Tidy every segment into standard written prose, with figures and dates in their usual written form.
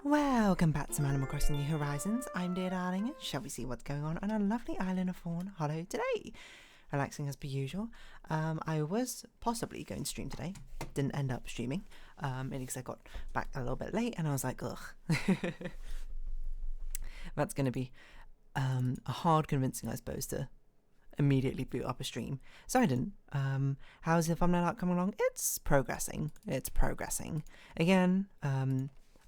Welcome back to Animal Crossing New Horizons. I'm dear darling. Shall we see what's going on our lovely island of Fawnhallow today? Relaxing as per usual. I was possibly going to stream today. Didn't end up streaming. Mainly because I got back a little bit late and I was like, ugh. That's going to be a hard convincing, I suppose, to immediately boot up a stream. So I didn't. How's the thumbnail art coming along? It's progressing. Again,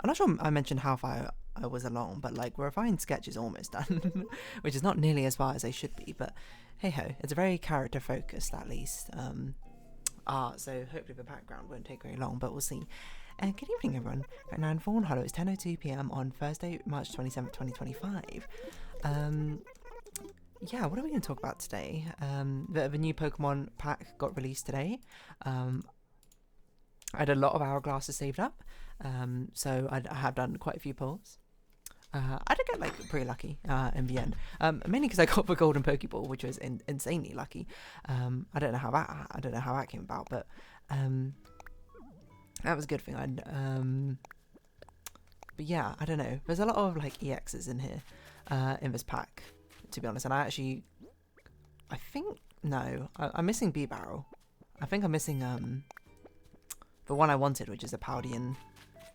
I'm not sure I mentioned how far I was along, but like refined sketch is almost done, which is not nearly as far as I should be, but hey ho, it's a very character focused at least art, so hopefully the background won't take very long, but we'll see. Good evening everyone. Right now in Fawnhallow, it's 10:02 PM on Thursday, March 27th, 2025. Yeah, what are we going to talk about today? The new Pokemon pack got released today. I had a lot of hourglasses saved up, so I have done quite a few pulls. I did get like pretty lucky in the end, mainly because I got the golden Pokeball, which was insanely lucky. I don't know how that came about, but that was a good thing. But yeah, I don't know. There's a lot of like EXs in here in this pack, to be honest. And I'm missing B-Barrel. I think I'm missing the one I wanted, which is a Paldean,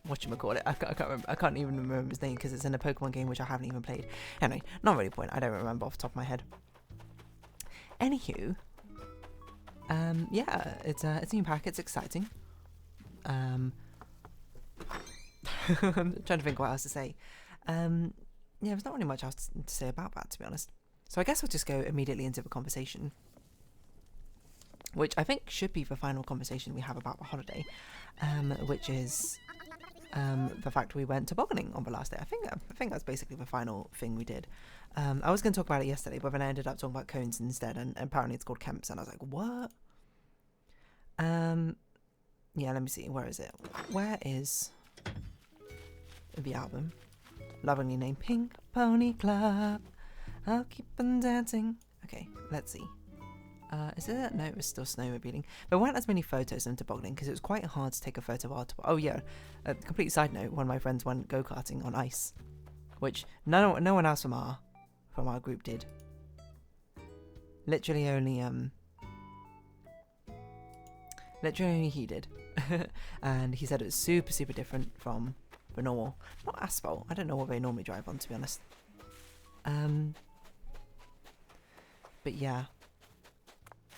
whatchamacallit, I can't remember, I can't even remember his name because it's in a Pokemon game which I haven't even played. Anyway, not really a point, I don't remember off the top of my head. Anywho, yeah, it's a new pack, it's exciting. I'm trying to think what else to say. Yeah, there's not really much else to say about that, to be honest. So I guess I'll just go immediately into the conversation, which I think should be the final conversation we have about the holiday, which is the fact we went tobogganing on the last day. I think that's basically the final thing we did. I was going to talk about it yesterday, but then I ended up talking about cones instead, and apparently it's called Kemp's, and I was like, what? Yeah, let me see. Where is it? Where is the album? Lovingly named Pink Pony Club. I'll keep on dancing. Okay, let's see. Is it? No, it was still snowmobiling. There weren't as many photos of tobogganing because it was quite hard to take a photo of our toboggan. Oh yeah, a complete side note, one of my friends went go-karting on ice, which no one else from our group did. Literally only he did. And he said it was super different from the normal, not asphalt, I don't know what they normally drive on, to be honest. But yeah,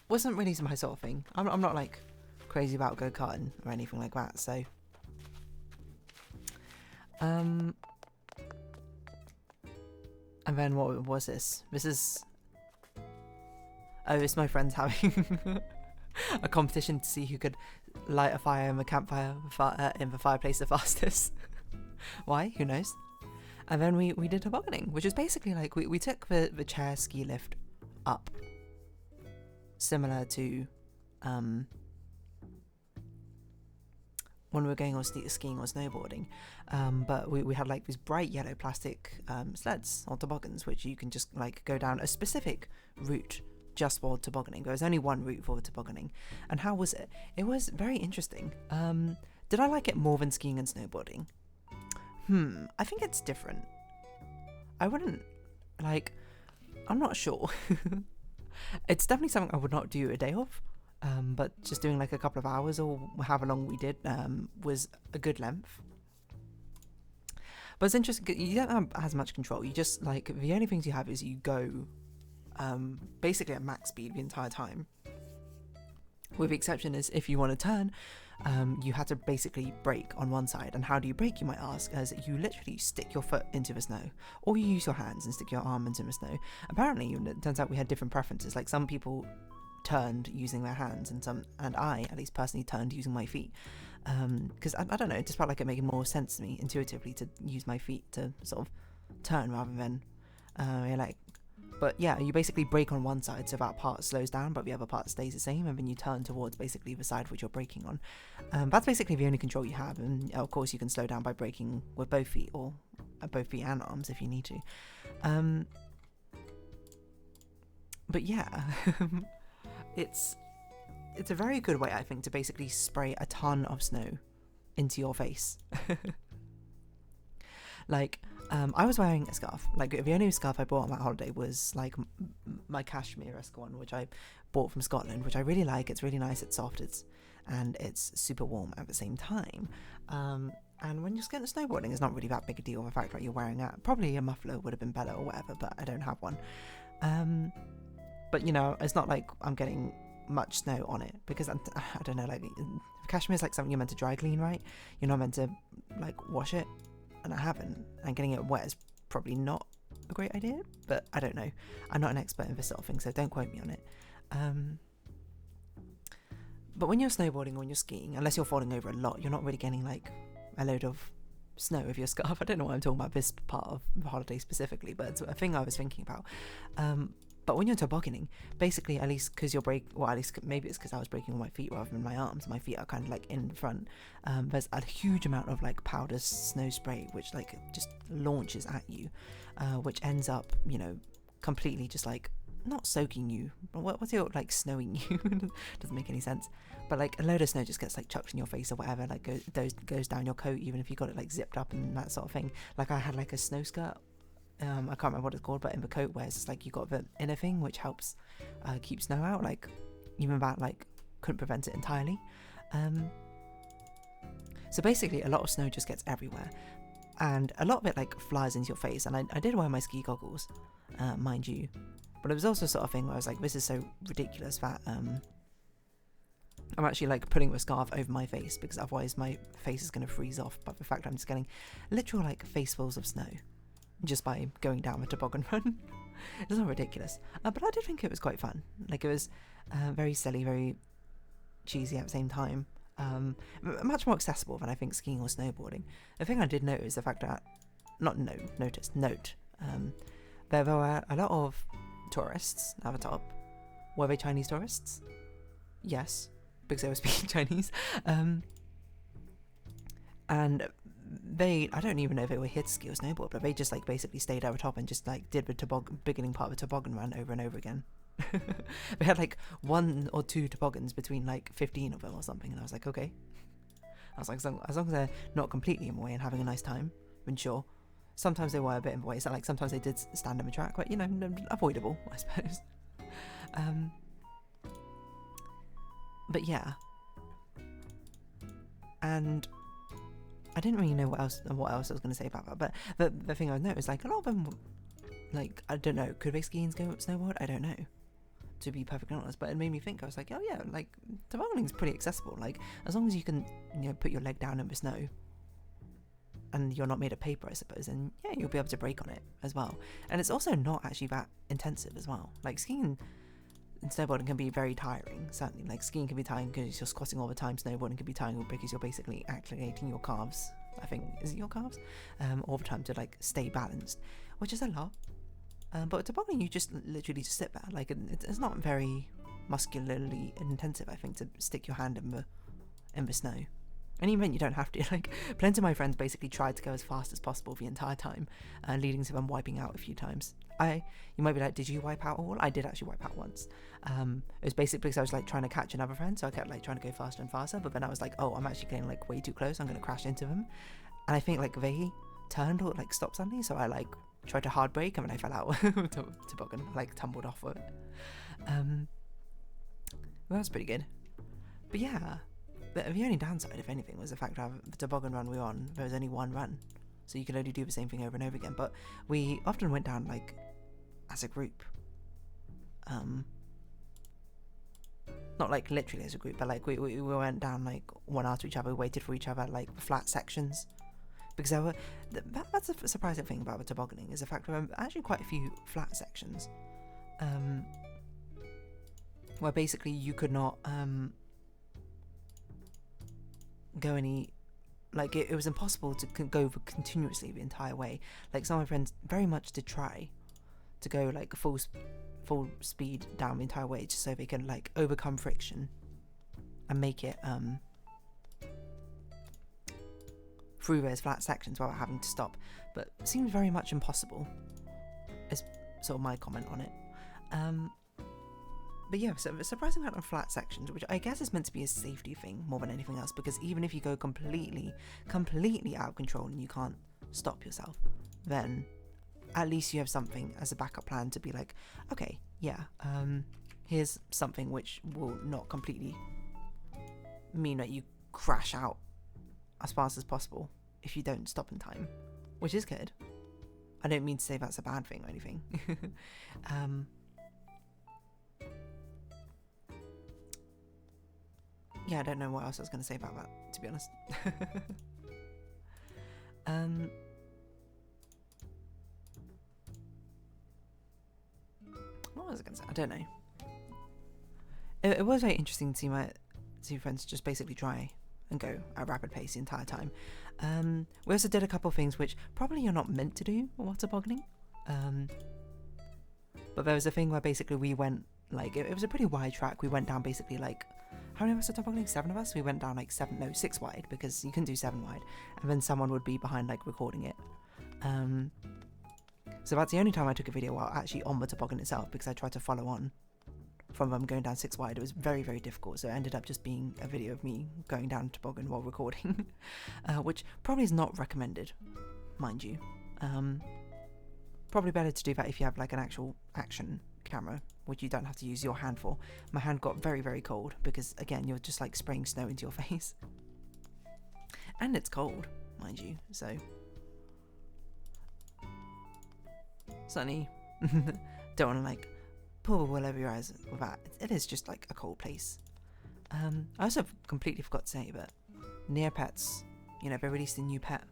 wasn't really my sort of thing. I'm not like crazy about go-karting or anything like that, so and then what was this? This is my friends having a competition to see who could light a fire in the campfire in the fireplace the fastest. Why? Who knows? And then we did tobogganing, which is basically like we took the chair ski lift up, similar to when we were going on skiing or snowboarding, but we had like these bright yellow plastic sleds or toboggans, which you can just like go down a specific route just for tobogganing. There was only one route for the tobogganing. And how was it? It was very interesting. Did I like it more than skiing and snowboarding? I think it's different. I wouldn't, like, I'm not sure. It's definitely something I would not do a day of, but just doing like a couple of hours or however long we did was a good length. But it's interesting, you don't have as much control. You just, like, the only things you have is you go basically at max speed the entire time. With the exception is if you want to turn, you have to basically brake on one side. And how do you brake, you might ask, as you literally stick your foot into the snow, or you use your hands and stick your arm into the snow. Apparently, it turns out we had different preferences. Like some people turned using their hands, and I, at least personally, turned using my feet. Because I don't know, it just felt like it made more sense to me intuitively to use my feet to sort of turn rather than like. But yeah, you basically brake on one side, so that part slows down, but the other part stays the same, and then you turn towards basically the side which you're braking on. That's basically the only control you have, and of course you can slow down by braking with both feet, or both feet and arms if you need to. But yeah, it's a very good way, I think, to basically spray a ton of snow into your face. Like, I was wearing a scarf. Like, the only scarf I bought on that holiday was like my cashmere-esque one, which I bought from Scotland, which I really like. It's really nice, it's soft, and it's super warm at the same time. And when you're just getting snowboarding, it's not really that big a deal. The fact that you're wearing probably a muffler would have been better or whatever, but I don't have one. But you know, it's not like I'm getting much snow on it, because I don't know, like cashmere is like something you're meant to dry clean, right? You're not meant to like wash it, and I haven't, and getting it wet is probably not a great idea, but I don't know. I'm not an expert in this sort of thing, so don't quote me on it. But when you're snowboarding or when you're skiing, unless you're falling over a lot, you're not really getting like a load of snow with your scarf. I don't know why I'm talking about this part of the holiday specifically, but it's a thing I was thinking about. But when you're tobogganing, basically, at least because at least maybe it's because I was breaking all my feet rather than my arms. My feet are kind of like in front. There's a huge amount of like powder snow spray, which like just launches at you, which ends up, you know, completely just like not soaking you. What's it like, snowing you? Doesn't make any sense. But like a load of snow just gets like chucked in your face or whatever, like goes down your coat, even if you got it like zipped up and that sort of thing. Like I had like a snow skirt. I can't remember what it's called, but in the coat where it's just like you got the inner thing which helps keep snow out. Like even that like couldn't prevent it entirely. So basically a lot of snow just gets everywhere, and a lot of it like flies into your face. And I did wear my ski goggles, mind you, but it was also sort of thing where I was like, this is so ridiculous that I'm actually like putting a scarf over my face, because otherwise my face is going to freeze off. But the fact I'm just getting literal like facefuls of snow just by going down the toboggan run. It's not ridiculous, but I did think it was quite fun. Like it was very silly, very cheesy at the same time. Much more accessible than I think skiing or snowboarding. The thing I did note is the fact that there were a lot of tourists at the top. Were they Chinese tourists? Yes, because they were speaking Chinese. And I don't even know if they were here to ski or snowboard, but they just like basically stayed at the top and just like did the beginning part of the toboggan run over and over again. They had like 1 or 2 toboggans between like 15 of them or something, and I was like, okay. I was like, as long as they're not completely in the way and having a nice time, then sure. Sometimes they were a bit in the way, so like sometimes they did stand on the track, but you know, avoidable, I suppose. But yeah, and I didn't really know what else I was going to say about that. But the thing I noticed, like a lot of them, like I don't know, could they ski and snowboard? I don't know, to be perfectly honest. But it made me think. I was like, oh yeah, like tobogganing's pretty accessible. Like as long as you can, you know, put your leg down in the snow, and you're not made of paper, I suppose, and yeah, you'll be able to brake on it as well. And it's also not actually that intensive as well. Like skiing and snowboarding can be very tiring, certainly. Like skiing can be tiring because you're squatting all the time. Snowboarding can be tiring because you're basically activating your calves, I think, is it your calves? All the time to like stay balanced, which is a lot. But tobogganing, you just literally just sit there. Like it's not very muscularly intensive, I think, to stick your hand in the snow. And even you don't have to. Like plenty of my friends basically tried to go as fast as possible the entire time, leading to them wiping out a few times. You might be like, did you wipe out all? I did actually wipe out once. It was basically because I was like trying to catch another friend, so I kept like trying to go faster and faster, but then I was like, oh, I'm actually getting like way too close, I'm going to crash into them. And I think like they turned or like stopped suddenly, so I like tried to hard brake and then I fell out toboggan, like tumbled off of it. Well, that was pretty good. But yeah, the only downside, if anything, was the fact that the toboggan run we were on, there was only one run, so you could only do the same thing over and over again. But we often went down like as a group, not like literally as a group, but like we went down like one after each other. We waited for each other at like flat sections, because there were that's a surprising thing about the tobogganing, is the fact that there were actually quite a few flat sections, where basically you could not go any, like it was impossible to go continuously the entire way. Like some of my friends very much did try to go like full speed down the entire way, just so they can like overcome friction and make it through those flat sections without having to stop, but it seems very much impossible, is sort of my comment on it. But yeah, so a surprising amount of flat sections, which I guess is meant to be a safety thing more than anything else, because even if you go completely out of control and you can't stop yourself, then at least you have something as a backup plan to be like, okay, yeah, here's something which will not completely mean that you crash out as fast as possible if you don't stop in time, which is good. I don't mean to say that's a bad thing or anything. Yeah, I don't know what else I was going to say about that, to be honest. What was I going to say? I don't know. It was very interesting to see my friends just basically try and go at a rapid pace the entire time. We also did a couple of things which probably you're not meant to do while tobogganing. But there was a thing where basically we went, like, it was a pretty wide track. We went down basically like, how many of us are tobogganing? 7 of us? We went down like 6 wide, because you can do 7 wide. And then someone would be behind, like, recording it. So that's the only time I took a video while actually on the toboggan itself, because I tried to follow on from them going down 6 wide. It was very, very difficult. So it ended up just being a video of me going down toboggan while recording, which probably is not recommended, mind you. Probably better to do that if you have like an actual action camera, which you don't have to use your hand for. My hand got very, very cold because, again, you're just like spraying snow into your face. And it's cold, mind you, so certainly don't want to like pull the wool over your eyes with that. It is just like a cold place. I also completely forgot to say, but Neopets, you know, they released a new pet.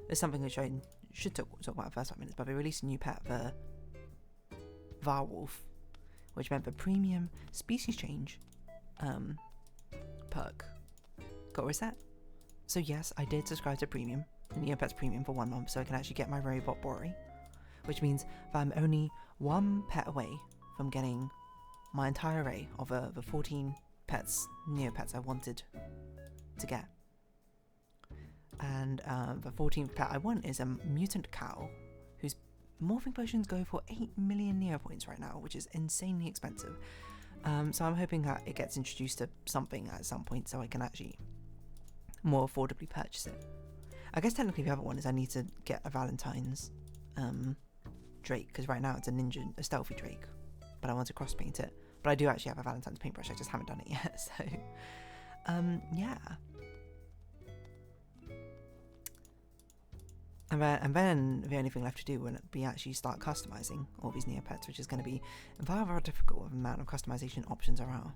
There's something which I should talk about the first 5 minutes, but they released a new pet, the Varwolf, which meant the premium species change perk got reset. So yes, I did subscribe to premium, Neopets premium, for 1 month, so I can actually get my robot Bori, which means that I'm only 1 pet away from getting my entire array of the 14 pets, Neopets I wanted to get. And the 14th pet I want is a mutant cow, whose morphing potions go for 8 million Neo points right now, which is insanely expensive. So I'm hoping that it gets introduced to something at some point so I can actually more affordably purchase it. I guess technically the other one is I need to get a Valentine's Drake, because right now it's a stealthy Drake, but I want to cross paint it. But I do actually have a Valentine's paintbrush, I just haven't done it yet, so yeah. And then the only thing left to do will be actually start customizing all these Neopets, which is going to be very difficult with the amount of customization options there are,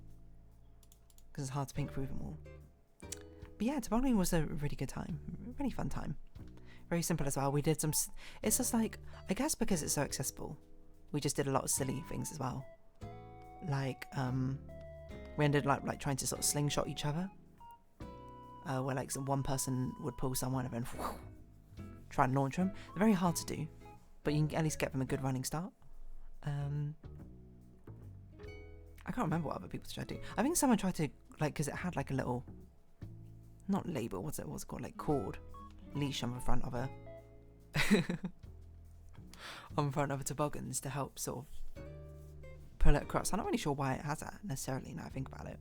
because it's hard to paint through them all. But yeah, tobogganing was a really good time, really fun time. Very simple as well. We did some, it's just like, I guess because it's so accessible, we just did a lot of silly things as well. Like, we ended like trying to sort of slingshot each other, where like one person would pull someone and then try and launch them. They're very hard to do, but you can at least get them a good running start. I can't remember what other people tried to do. I think someone tried to, like, because it had like a little, not label, what's it called, like cord, leash on the front of a toboggans to help sort of pull it across. I'm not really sure why it has that necessarily now I think about it.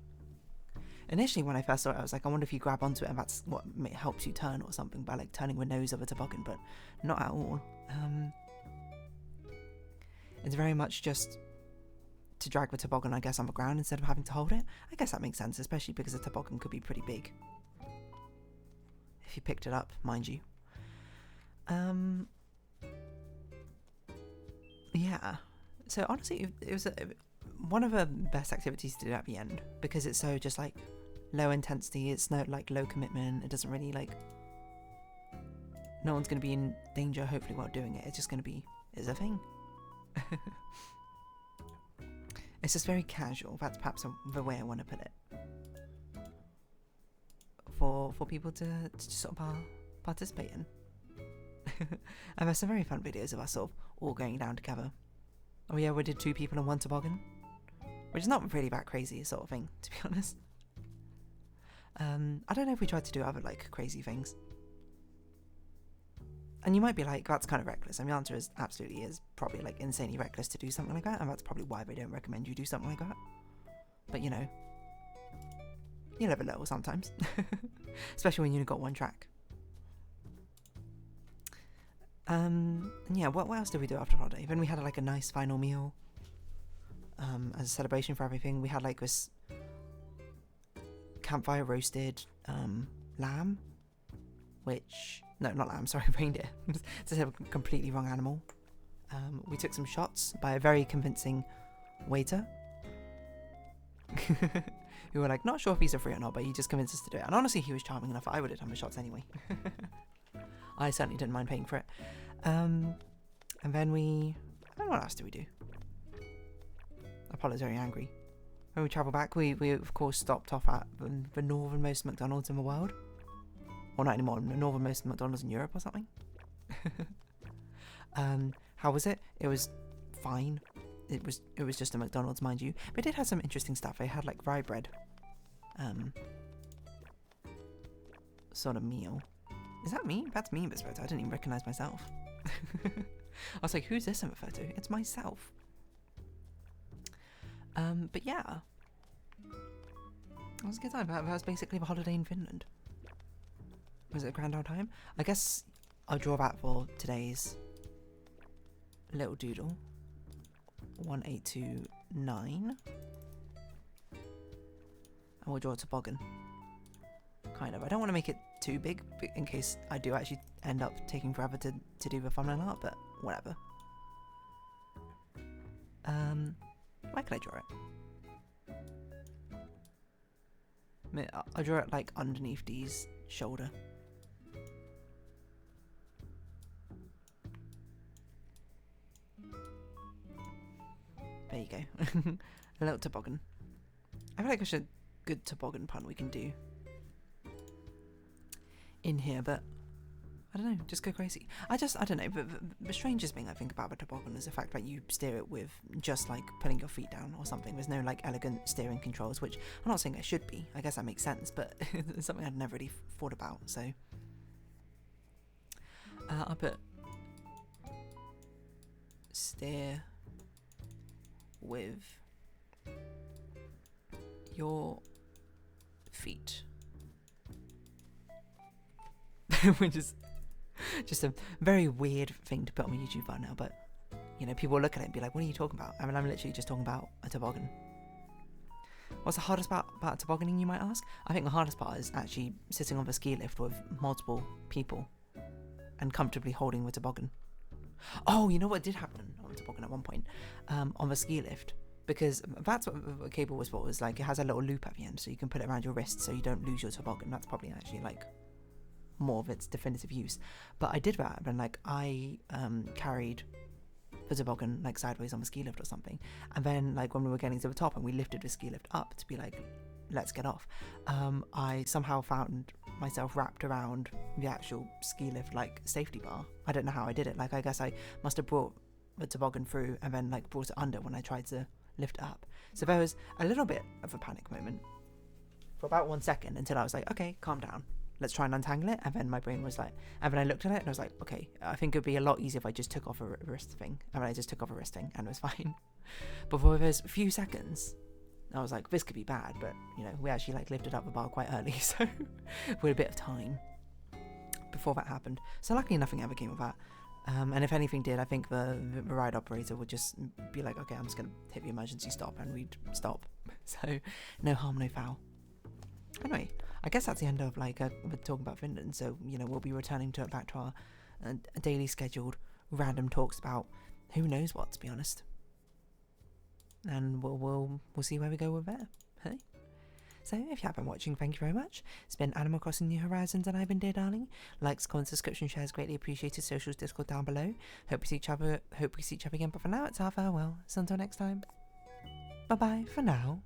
Initially when I first saw it, I was like, I wonder if you grab onto it and that's what helps you turn or something, by like turning the nose of a toboggan, but not at all. It's very much just to drag the toboggan, I guess, on the ground instead of having to hold it. I guess that makes sense, especially because a toboggan could be pretty big if you picked it up, mind you. Yeah, so honestly it was one of the best activities to do at the end, because it's so just like low intensity, it's no like low commitment, it doesn't really like, no one's going to be in danger hopefully while doing it, it's just going to be, it's a thing. It's just very casual, that's perhaps the way I want to put it, for people to sort of participate in. And there's some very fun videos of us sort of all going down together. Oh yeah, we did 2 people in 1 toboggan, which is not really that crazy sort of thing, to be honest. I don't know if we tried to do other like crazy things. And you might be like, that's kind of reckless. And the answer is absolutely is probably like insanely reckless to do something like that, and that's probably why they don't recommend you do something like that. But you know, you live a little sometimes, especially when you've got 1 track. Yeah, what else did we do after holiday? Then we had like a nice final meal. As a celebration for everything, we had like this campfire roasted lamb, which no, not lamb, sorry, reindeer. It's a completely wrong animal. We took some shots by a very convincing waiter. We were like, not sure if he's a free or not, but he just convinced us to do it. And honestly, he was charming enough. I would have done the shots anyway. I certainly didn't mind paying for it. And then I don't know, what else did we do? Apollo's very angry. When we travel back, we of course stopped off at the northernmost McDonald's in the world. Or not anymore, the northernmost McDonald's in Europe or something. How was it? It was fine. It was just a McDonald's, mind you. But it did have some interesting stuff. They had like rye bread. Sort of meal. Is that me? That's me in this photo. I didn't even recognise myself. I was like, who's this in the photo? It's myself. But yeah. It was a good time. That was basically the holiday in Finland. Was it a grand old time? I guess I'll draw that for today's little doodle. 1829. And we'll draw a toboggan. Kind of. I don't want to make it too big in case I do actually end up taking forever to do the thumbnail art, but whatever. Where can I draw it? I'll draw it like underneath Dee's shoulder. There you go. A little toboggan. I feel like there's a good toboggan pun we can do in here, but I don't know, just go crazy. I don't know, but the strangest thing I think about the toboggan is the fact that you steer it with just like putting your feet down or something. There's no like elegant steering controls, which I'm not saying there should be. I guess that makes sense, but it's something I'd never really thought about, so. I'll put steer with your feet. Which is just a very weird thing to put on my YouTube thumbnail, but you know, people will look at it and be like, what are you talking about? I mean, I'm literally just talking about a toboggan. What's the hardest part about tobogganing, you might ask? I think the hardest part is actually sitting on the ski lift with multiple people and comfortably holding the toboggan. Oh, you know what did happen on the toboggan at one point? On the ski lift, because that's what the cable was for, was like it has a little loop at the end, so you can put it around your wrist so you don't lose your toboggan. That's probably actually like more of its definitive use. But I did that, and like I carried the toboggan like sideways on the ski lift or something, and then like when we were getting to the top and we lifted the ski lift up to be like, let's get off, I somehow found myself wrapped around the actual ski lift like safety bar. I don't know how I did it. Like I guess I must have brought the toboggan through and then like brought it under when I tried to lift it up. So there was a little bit of a panic moment for about 1 second until I was like, okay, calm down, let's try and untangle it. And then my brain was like, and then I looked at it and I was like, okay, I think it'd be a lot easier if I just took off a wrist thing. And then I just took off a wrist thing and it was fine. But for those few seconds, I was like, this could be bad, but you know, we actually like lifted up the bar quite early, so we had a bit of time before that happened. So luckily nothing ever came of that. And if anything did, I think the ride operator would just be like, okay, I'm just going to hit the emergency stop, and we'd stop. So no harm, no foul. Anyway, I guess that's the end of like we're talking about Finland. So you know, we'll be returning to it back to our daily scheduled random talks about who knows what, to be honest. And we'll see where we go with that. Hey. So if you have been watching, thank you very much. It's been Animal Crossing New Horizons, and I've been Dear Darling. Likes, comments, subscription, shares greatly appreciated. Socials, Discord down below. Hope we see each other again. But for now, it's our farewell. So until next time. Bye bye for now.